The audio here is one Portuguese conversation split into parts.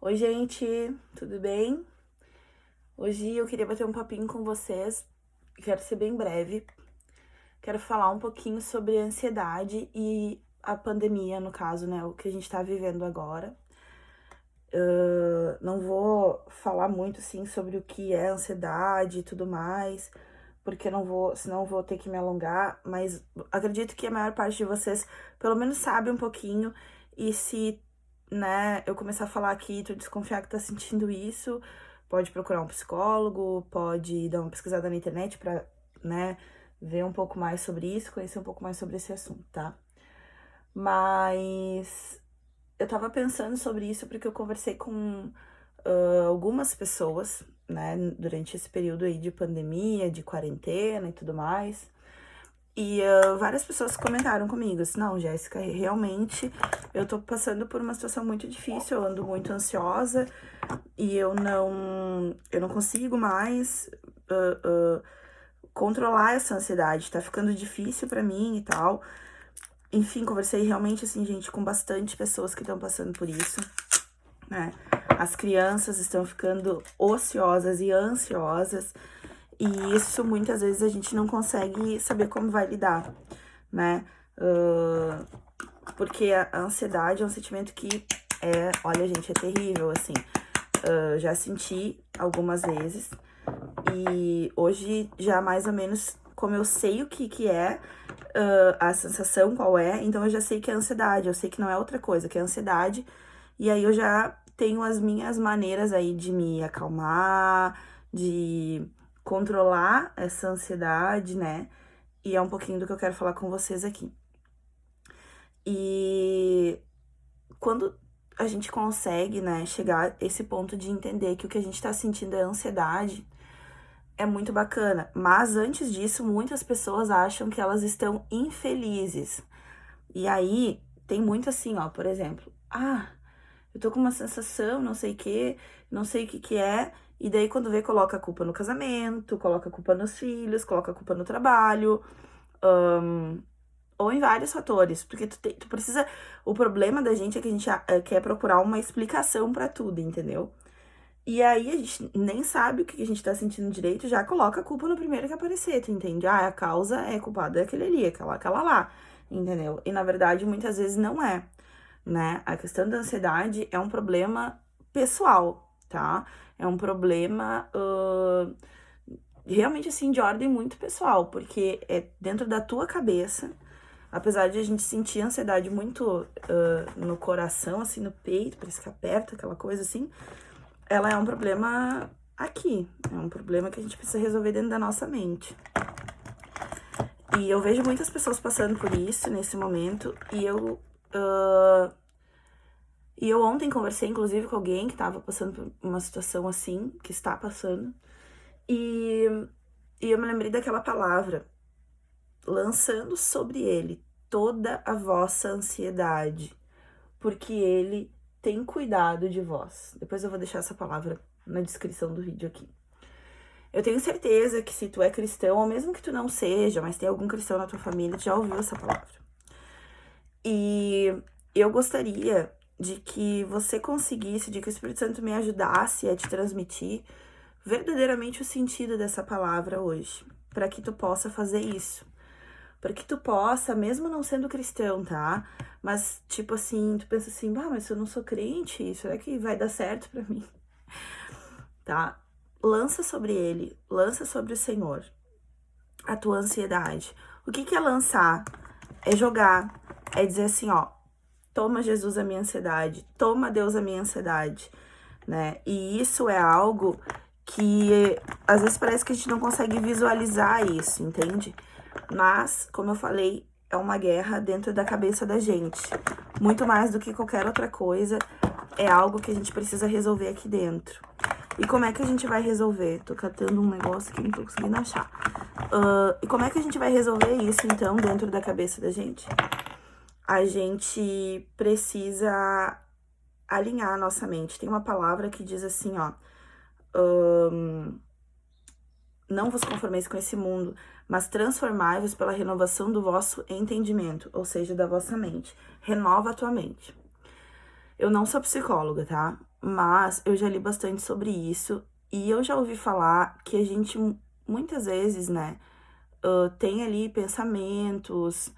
Oi, gente, tudo bem? Hoje eu queria bater um papinho com vocês, quero ser bem breve. Quero falar um pouquinho sobre a ansiedade e a pandemia, no caso, né, o que a gente tá vivendo agora. Não vou falar muito, assim, sobre o que é ansiedade e tudo mais, porque senão eu vou ter que me alongar, mas acredito que a maior parte de vocês, pelo menos, sabe um pouquinho, e se, né, eu começar a falar aqui e tu desconfiar que tá sentindo isso, pode procurar um psicólogo, pode dar uma pesquisada na internet pra, né, ver um pouco mais sobre isso, conhecer um pouco mais sobre esse assunto, tá? Mas eu tava pensando sobre isso porque eu conversei com algumas pessoas, né, durante esse período aí de pandemia, de quarentena e tudo mais. E várias pessoas comentaram comigo assim, não, Jéssica, realmente eu tô passando por uma situação muito difícil, eu ando muito ansiosa e eu não consigo mais controlar essa ansiedade, tá ficando difícil pra mim e tal. Enfim, conversei realmente, assim, gente, com bastante pessoas que estão passando por isso, né? As crianças estão ficando ociosas e ansiosas, e isso muitas vezes a gente não consegue saber como vai lidar, né? Porque a ansiedade é um sentimento que olha, gente, é terrível, assim. Já senti algumas vezes, e hoje já mais ou menos, como eu sei o que é a sensação, qual é, então eu já sei que é ansiedade, eu sei que não é outra coisa, que é ansiedade, e aí eu já tenho as minhas maneiras aí de me acalmar, de controlar essa ansiedade, né? E é um pouquinho do que eu quero falar com vocês aqui. E quando a gente consegue, né, chegar a esse ponto de entender que o que a gente tá sentindo é ansiedade, é muito bacana. Mas antes disso, muitas pessoas acham que elas estão infelizes. E aí, tem muito assim, ó, por exemplo, eu tô com uma sensação, não sei o que, não sei o que que é, e daí quando vê, coloca a culpa no casamento, coloca a culpa nos filhos, coloca a culpa no trabalho, ou em vários fatores, porque tu precisa, o problema da gente é que a gente quer procurar uma explicação pra tudo, entendeu? E aí a gente nem sabe o que a gente tá sentindo direito, já coloca a culpa no primeiro que aparecer, tu entende? A causa é culpada daquele ali, aquela lá, entendeu? E na verdade muitas vezes não é, né? A questão da ansiedade é um problema pessoal, tá? É um problema realmente assim de ordem muito pessoal, porque é dentro da tua cabeça. Apesar de a gente sentir ansiedade muito no coração, assim, no peito, parece que aperta aquela coisa assim, ela é um problema aqui, é um problema que a gente precisa resolver dentro da nossa mente. E eu vejo muitas pessoas passando por isso nesse momento, e eu ontem conversei, inclusive, com alguém que tava passando por uma situação assim, que está passando, e, e eu me lembrei daquela palavra, lançando sobre ele toda a vossa ansiedade, porque ele tem cuidado de vós. Depois eu vou deixar essa palavra na descrição do vídeo aqui. Eu tenho certeza que se tu é cristão, ou mesmo que tu não seja, mas tem algum cristão na tua família, tu já ouviu essa palavra. E eu gostaria de que você conseguisse, de que o Espírito Santo me ajudasse a te transmitir verdadeiramente o sentido dessa palavra hoje, para que tu possa fazer isso. Para que tu possa, mesmo não sendo cristão, tá? Mas, tipo assim, tu pensa assim, mas se eu não sou crente, será que vai dar certo pra mim? Tá? Lança sobre ele, lança sobre o Senhor a tua ansiedade. O que é lançar? É jogar, é dizer assim, ó, toma Jesus a minha ansiedade, toma Deus a minha ansiedade, né? E isso é algo que às vezes parece que a gente não consegue visualizar isso, entende? Mas, como eu falei, é uma guerra dentro da cabeça da gente. Muito mais do que qualquer outra coisa, é algo que a gente precisa resolver aqui dentro. E como é que a gente vai resolver? Tô catando um negócio que não tô conseguindo achar. E como é que a gente vai resolver isso, então, dentro da cabeça da gente? A gente precisa alinhar a nossa mente. Tem uma palavra que diz assim, ó. Não vos conformeis com esse mundo, mas transformai-vos pela renovação do vosso entendimento, ou seja, da vossa mente. Renova a tua mente. Eu não sou psicóloga, tá? Mas eu já li bastante sobre isso e eu já ouvi falar que a gente muitas vezes, né, tem ali pensamentos,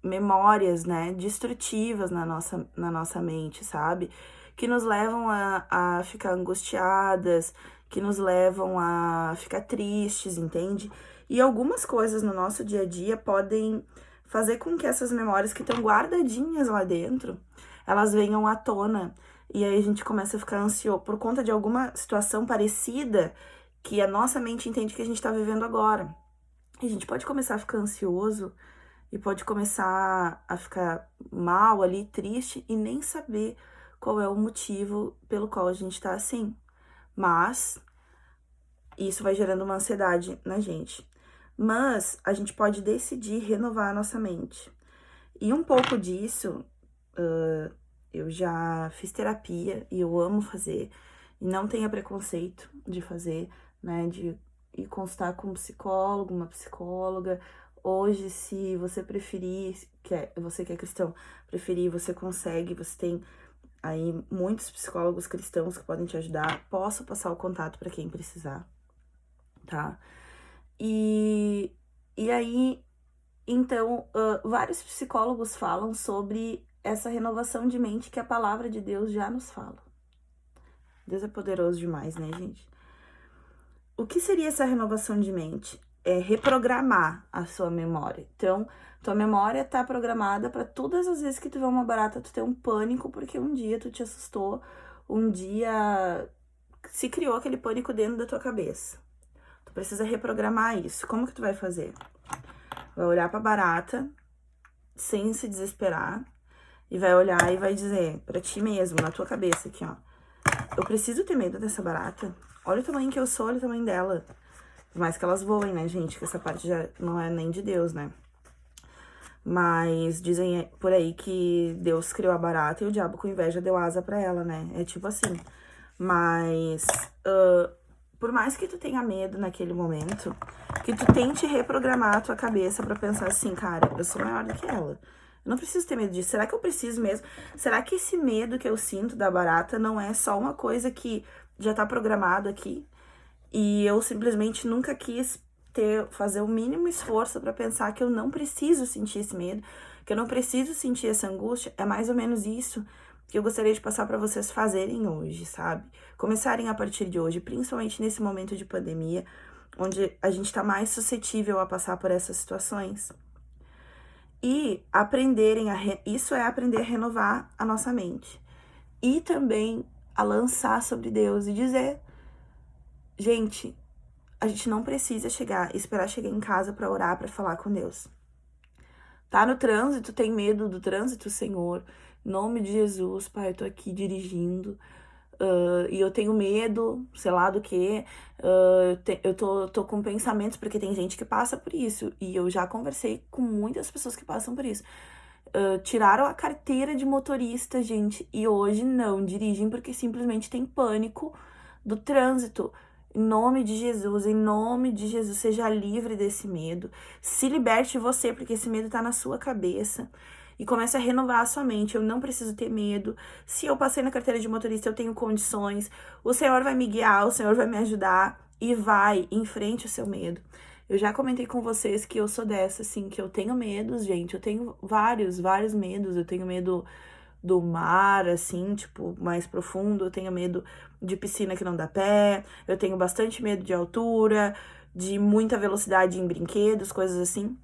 memórias, né, destrutivas na nossa mente, sabe? Que nos levam a ficar angustiadas, que nos levam a ficar tristes, entende? E algumas coisas no nosso dia a dia podem fazer com que essas memórias que estão guardadinhas lá dentro, elas venham à tona. E aí a gente começa a ficar ansioso por conta de alguma situação parecida que a nossa mente entende que a gente tá vivendo agora. E a gente pode começar a ficar ansioso e pode começar a ficar mal ali, triste e nem saber qual é o motivo pelo qual a gente tá assim. Mas isso vai gerando uma ansiedade na gente. Mas a gente pode decidir renovar a nossa mente. E um pouco disso, eu já fiz terapia e eu amo fazer. E não tenha preconceito de fazer, né? De ir consultar com um psicólogo, uma psicóloga. Hoje, se você preferir, você que é cristão, preferir, você consegue, você tem aí muitos psicólogos cristãos que podem te ajudar. Posso passar o contato para quem precisar, tá? E, e aí, então, vários psicólogos falam sobre essa renovação de mente que a palavra de Deus já nos fala. Deus é poderoso demais, né, gente? O que seria essa renovação de mente? É reprogramar a sua memória. Então, tua memória tá programada para todas as vezes que tu vê uma barata, tu ter um pânico porque um dia tu te assustou, um dia se criou aquele pânico dentro da tua cabeça. Tu precisa reprogramar isso. Como que tu vai fazer? Vai olhar pra barata sem se desesperar e vai olhar e vai dizer pra ti mesmo, na tua cabeça aqui, ó. Eu preciso ter medo dessa barata. Olha o tamanho que eu sou, olha o tamanho dela. Por mais que elas voem, né, gente? Que essa parte já não é nem de Deus, né? Mas dizem por aí que Deus criou a barata e o diabo com inveja deu asa pra ela, né? É tipo assim. Mas, por mais que tu tenha medo naquele momento, que tu tente reprogramar a tua cabeça pra pensar assim, cara, eu sou maior do que ela. Eu não preciso ter medo disso. Será que eu preciso mesmo? Será que esse medo que eu sinto da barata não é só uma coisa que já tá programado aqui? E eu simplesmente nunca quis fazer o mínimo esforço pra pensar que eu não preciso sentir esse medo, que eu não preciso sentir essa angústia. É mais ou menos isso que eu gostaria de passar pra vocês fazerem hoje, sabe? Começarem a partir de hoje, principalmente nesse momento de pandemia, onde a gente tá mais suscetível a passar por essas situações. E aprenderem isso é aprender a renovar a nossa mente. E também a lançar sobre Deus e dizer, gente, a gente não precisa esperar chegar em casa pra orar, pra falar com Deus. Tá no trânsito, tem medo do trânsito, Senhor? Em nome de Jesus, Pai, eu tô aqui dirigindo. E eu tenho medo, sei lá do que. Eu tô com pensamentos, porque tem gente que passa por isso. E eu já conversei com muitas pessoas que passam por isso. Tiraram a carteira de motorista, gente, e hoje não dirigem porque simplesmente tem pânico do trânsito. Em nome de Jesus, seja livre desse medo. Se liberte você, porque esse medo tá na sua cabeça. E comece a renovar a sua mente. Eu não preciso ter medo. Se eu passei na carteira de motorista, eu tenho condições. O Senhor vai me guiar, o Senhor vai me ajudar. E vai, enfrente o seu medo. Eu já comentei com vocês que eu sou dessa, assim, que eu tenho medos, gente. Eu tenho vários medos. Eu tenho medo do mar, assim, tipo, mais profundo. Eu tenho medo de piscina que não dá pé. Eu tenho bastante medo de altura, de muita velocidade em brinquedos, coisas assim.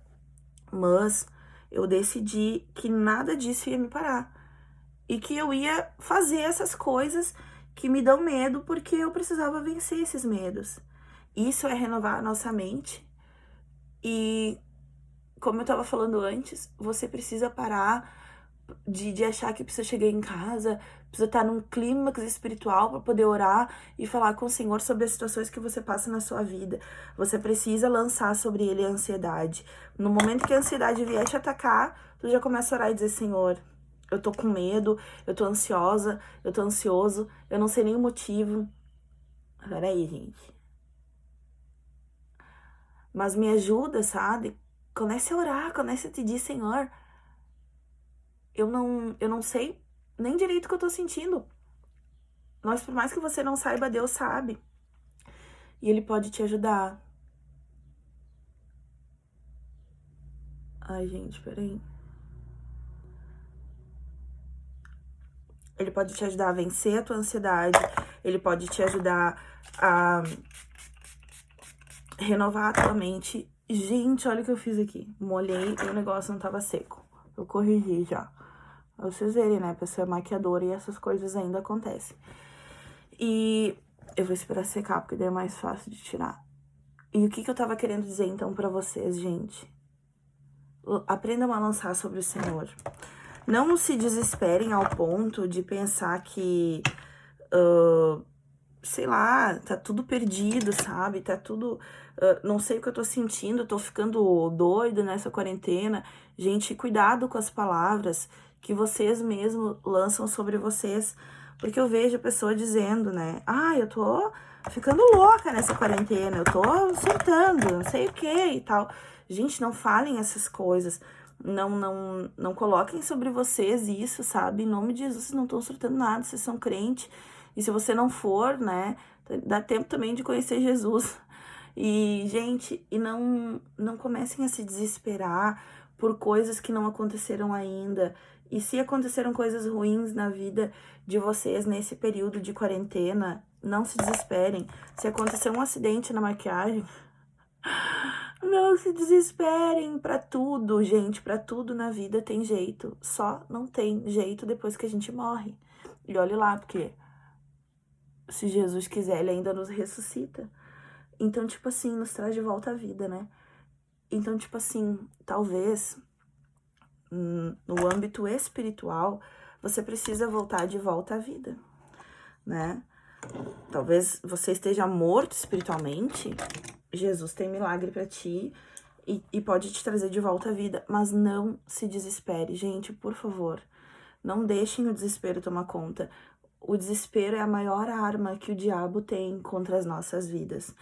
Mas eu decidi que nada disso ia me parar. E que eu ia fazer essas coisas que me dão medo porque eu precisava vencer esses medos. Isso é renovar a nossa mente. E, como eu tava falando antes, você precisa parar de achar que precisa chegar em casa, precisa estar num clímax espiritual para poder orar e falar com o Senhor sobre as situações que você passa na sua vida. Você precisa lançar sobre ele a ansiedade. No momento que a ansiedade vier te atacar, tu já começa a orar e dizer, Senhor, eu tô com medo, eu tô ansiosa, eu tô ansioso, eu não sei nem o motivo. Peraí, gente. Mas me ajuda, sabe? Comece a orar, comece a te dizer, Senhor, eu não sei nem direito o que eu tô sentindo. Mas por mais que você não saiba, Deus sabe. E Ele pode te ajudar. Ai, gente, peraí. Ele pode te ajudar a vencer a tua ansiedade. Ele pode te ajudar a renovar a tua mente. Gente, olha o que eu fiz aqui. Molhei e o negócio não tava seco. Eu corrigi já. Pra vocês verem, né? A pessoa é maquiadora e essas coisas ainda acontecem. E eu vou esperar secar, porque daí é mais fácil de tirar. E o que eu tava querendo dizer, então, pra vocês, gente? Aprendam a lançar sobre o Senhor. Não se desesperem ao ponto de pensar que, sei lá, tá tudo perdido, sabe? Tá tudo... não sei o que eu tô sentindo, tô ficando doido nessa quarentena. Gente, cuidado com as palavras que vocês mesmos lançam sobre vocês. Porque eu vejo a pessoa dizendo, né? Ah, eu tô ficando louca nessa quarentena, eu tô surtando, não sei o que e tal. Gente, não falem essas coisas. Não coloquem sobre vocês isso, sabe? Em nome de Jesus, vocês não estão surtando nada, vocês são crentes. E se você não for, né, dá tempo também de conhecer Jesus. E, gente, não comecem a se desesperar por coisas que não aconteceram ainda. E se aconteceram coisas ruins na vida de vocês nesse período de quarentena, não se desesperem. Se aconteceu um acidente na maquiagem, não se desesperem. Pra tudo, gente, pra tudo na vida tem jeito. Só não tem jeito depois que a gente morre. E olhe lá, porque se Jesus quiser, ele ainda nos ressuscita. Então, tipo assim, nos traz de volta à vida, né? Então, tipo assim, talvez no âmbito espiritual, você precisa voltar de volta à vida, né? Talvez você esteja morto espiritualmente, Jesus tem milagre pra ti e pode te trazer de volta à vida, mas não se desespere, gente, por favor. Não deixem o desespero tomar conta. O desespero é a maior arma que o diabo tem contra as nossas vidas.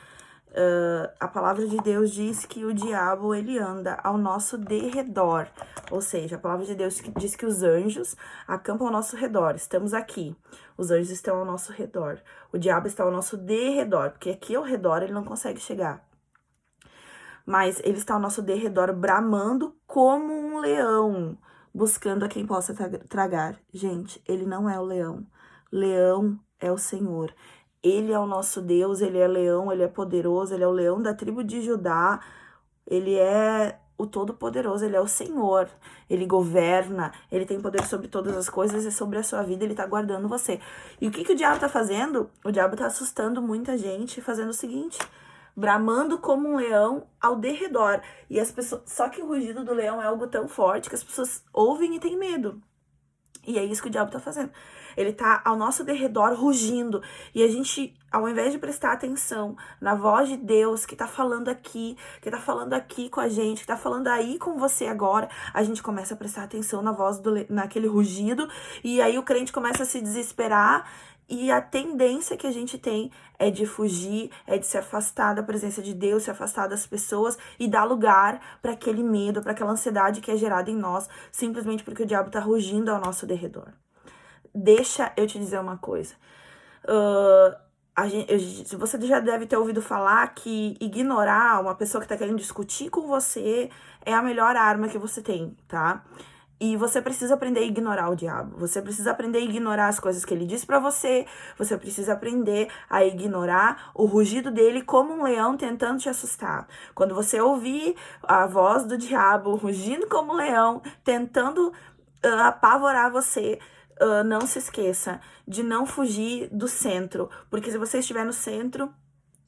A palavra de Deus diz que o diabo, ele anda ao nosso derredor. Ou seja, a palavra de Deus diz que os anjos acampam ao nosso redor. Estamos aqui. Os anjos estão ao nosso redor. O diabo está ao nosso derredor, porque aqui ao redor ele não consegue chegar. Mas ele está ao nosso derredor, bramando como um leão, buscando a quem possa tragar. Gente, ele não é o leão. Leão é o Senhor. Ele é o nosso Deus, ele é leão, ele é poderoso, ele é o leão da tribo de Judá, ele é o Todo-Poderoso, ele é o Senhor, ele governa, ele tem poder sobre todas as coisas e sobre a sua vida, ele tá guardando você. E o que o diabo tá fazendo? O diabo tá assustando muita gente, fazendo o seguinte: bramando como um leão ao derredor. E as pessoas, só que o rugido do leão é algo tão forte que as pessoas ouvem e têm medo. E é isso que o diabo tá fazendo. Ele tá ao nosso derredor rugindo. E a gente, ao invés de prestar atenção na voz de Deus que tá falando aqui, com a gente, que tá falando aí com você agora, a gente começa a prestar atenção na voz naquele rugido. E aí o crente começa a se desesperar. E a tendência que a gente tem é de fugir, é de se afastar da presença de Deus, se afastar das pessoas e dar lugar para aquele medo, para aquela ansiedade que é gerada em nós, simplesmente porque o diabo tá rugindo ao nosso derredor. Deixa eu te dizer uma coisa. Você já deve ter ouvido falar que ignorar uma pessoa que tá querendo discutir com você é a melhor arma que você tem, tá? E você precisa aprender a ignorar o diabo. Você precisa aprender a ignorar as coisas que ele diz pra você. Você precisa aprender a ignorar o rugido dele como um leão tentando te assustar. Quando você ouvir a voz do diabo rugindo como um leão, tentando apavorar você, não se esqueça de não fugir do centro. Porque se você estiver no centro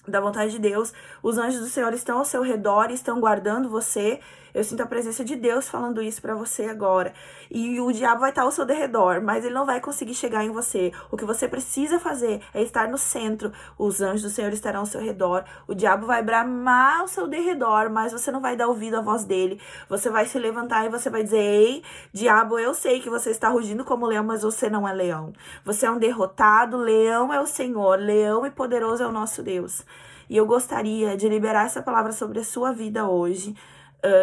da vontade de Deus, os anjos do Senhor estão ao seu redor e estão guardando você. Eu sinto a presença de Deus falando isso pra você agora. E o diabo vai estar ao seu derredor, mas ele não vai conseguir chegar em você. O que você precisa fazer é estar no centro. Os anjos do Senhor estarão ao seu redor. O diabo vai bramar ao seu derredor, mas você não vai dar ouvido à voz dele. Você vai se levantar e você vai dizer: ei, diabo, eu sei que você está rugindo como leão, mas você não é leão. Você é um derrotado, leão é o Senhor, leão e poderoso é o nosso Deus. E eu gostaria de liberar essa palavra sobre a sua vida hoje.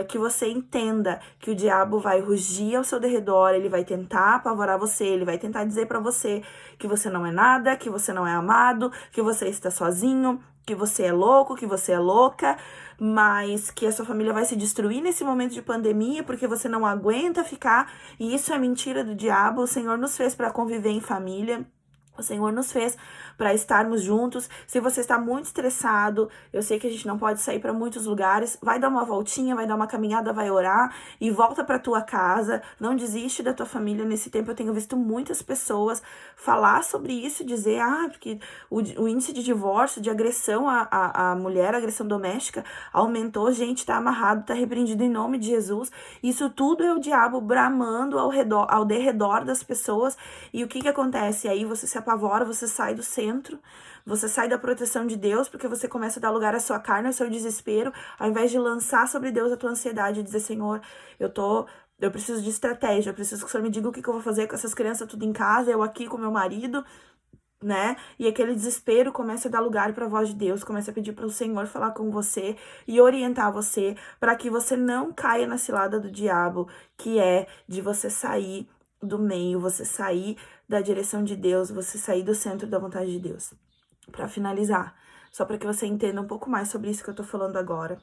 que você entenda que o diabo vai rugir ao seu derredor, ele vai tentar apavorar você, ele vai tentar dizer pra você que você não é nada, que você não é amado, que você está sozinho, que você é louco, que você é louca, mas que a sua família vai se destruir nesse momento de pandemia porque você não aguenta ficar, e isso é mentira do diabo. O Senhor nos fez para conviver em família. O Senhor nos fez para estarmos juntos. Se você está muito estressado, eu sei que a gente não pode sair para muitos lugares, vai dar uma voltinha, vai dar uma caminhada, vai orar e volta para tua casa. Não desiste da tua família. Nesse tempo eu tenho visto muitas pessoas falar sobre isso, dizer, porque o índice de divórcio, de agressão à mulher, agressão doméstica, aumentou. Gente, tá amarrado, tá repreendido em nome de Jesus. Isso tudo é o diabo bramando ao derredor das pessoas. E o que acontece? Aí você se apavora, você sai do centro, você sai da proteção de Deus, porque você começa a dar lugar à sua carne, ao seu desespero, ao invés de lançar sobre Deus a tua ansiedade e dizer, Senhor, eu preciso de estratégia, eu preciso que o Senhor me diga o que eu vou fazer com essas crianças tudo em casa, eu aqui com meu marido, né? E aquele desespero começa a dar lugar para a voz de Deus, começa a pedir para o Senhor falar com você e orientar você para que você não caia na cilada do diabo, que é de você sair do meio, você sair da direção de Deus, você sair do centro da vontade de Deus. Para finalizar, só para que você entenda um pouco mais sobre isso que eu tô falando agora.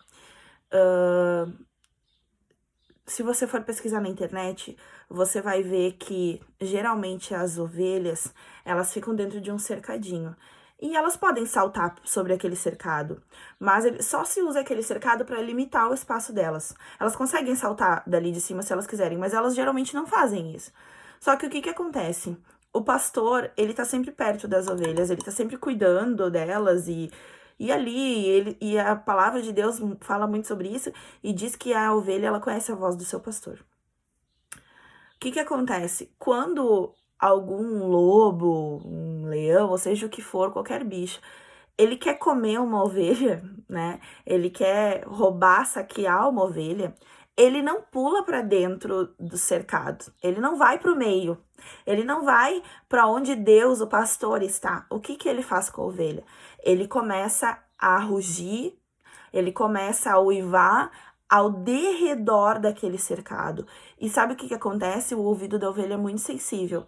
Se você for pesquisar na internet, você vai ver que geralmente as ovelhas, elas ficam dentro de um cercadinho. E elas podem saltar sobre aquele cercado, mas só se usa aquele cercado para limitar o espaço delas. Elas conseguem saltar dali de cima se elas quiserem, mas elas geralmente não fazem isso. Só que o que acontece? O pastor, ele tá sempre perto das ovelhas, ele tá sempre cuidando delas e ali, e a palavra de Deus fala muito sobre isso e diz que a ovelha, ela conhece a voz do seu pastor. O que acontece? Quando algum lobo, um leão, ou seja o que for, qualquer bicho, ele quer comer uma ovelha, né? Ele quer roubar, saquear uma ovelha, ele não pula para dentro do cercado, ele não vai para o meio, ele não vai para onde Deus, o pastor, está. O que ele faz com a ovelha? Ele começa a rugir, ele começa a uivar ao derredor daquele cercado. E sabe o que acontece? O ouvido da ovelha é muito sensível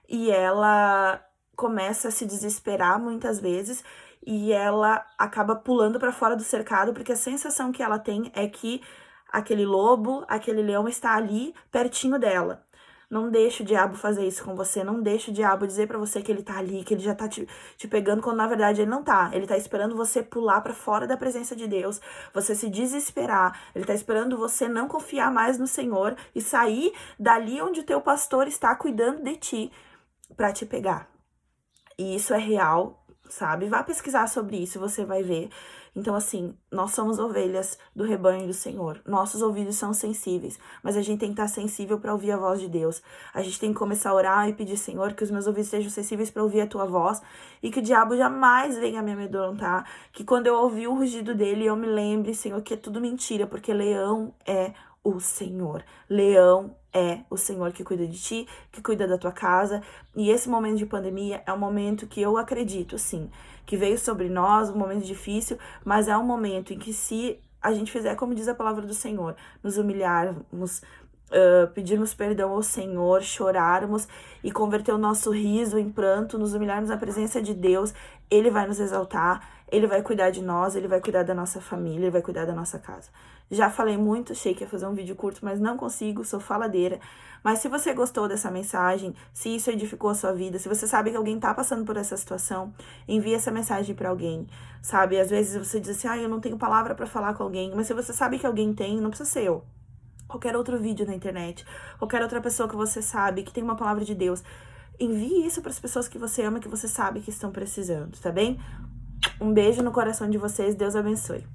e ela começa a se desesperar muitas vezes e ela acaba pulando para fora do cercado porque a sensação que ela tem é que aquele lobo, aquele leão está ali pertinho dela. Não deixa o diabo fazer isso com você, não deixa o diabo dizer pra você que ele tá ali, que ele já tá te pegando, quando na verdade ele não tá. Ele tá esperando você pular pra fora da presença de Deus, você se desesperar, ele tá esperando você não confiar mais no Senhor e sair dali onde o teu pastor está cuidando de ti pra te pegar. E isso é real, sabe? Vá pesquisar sobre isso, você vai ver. Então, assim, nós somos ovelhas do rebanho do Senhor. Nossos ouvidos são sensíveis, mas a gente tem que estar sensível para ouvir a voz de Deus. A gente tem que começar a orar e pedir, Senhor, que os meus ouvidos sejam sensíveis para ouvir a tua voz e que o diabo jamais venha me amedrontar. Que quando eu ouvir o rugido dele, eu me lembre, Senhor, que é tudo mentira, porque leão é o Senhor. Leão é o Senhor que cuida de ti, que cuida da tua casa. E esse momento de pandemia é um momento que eu acredito, sim, que veio sobre nós, um momento difícil, mas é um momento em que, se a gente fizer como diz a palavra do Senhor, nos humilharmos, pedirmos perdão ao Senhor, chorarmos e converter o nosso riso em pranto, nos humilharmos na presença de Deus, Ele vai nos exaltar, Ele vai cuidar de nós, Ele vai cuidar da nossa família, Ele vai cuidar da nossa casa. Já falei muito, achei que ia fazer um vídeo curto, mas não consigo, sou faladeira. Mas se você gostou dessa mensagem, se isso edificou a sua vida, se você sabe que alguém tá passando por essa situação, envie essa mensagem pra alguém, sabe? Às vezes você diz assim, eu não tenho palavra pra falar com alguém, mas se você sabe que alguém tem, não precisa ser eu. Qualquer outro vídeo na internet, qualquer outra pessoa que você sabe que tem uma palavra de Deus, envie isso para as pessoas que você ama, que você sabe que estão precisando, tá bem? Um beijo no coração de vocês, Deus abençoe.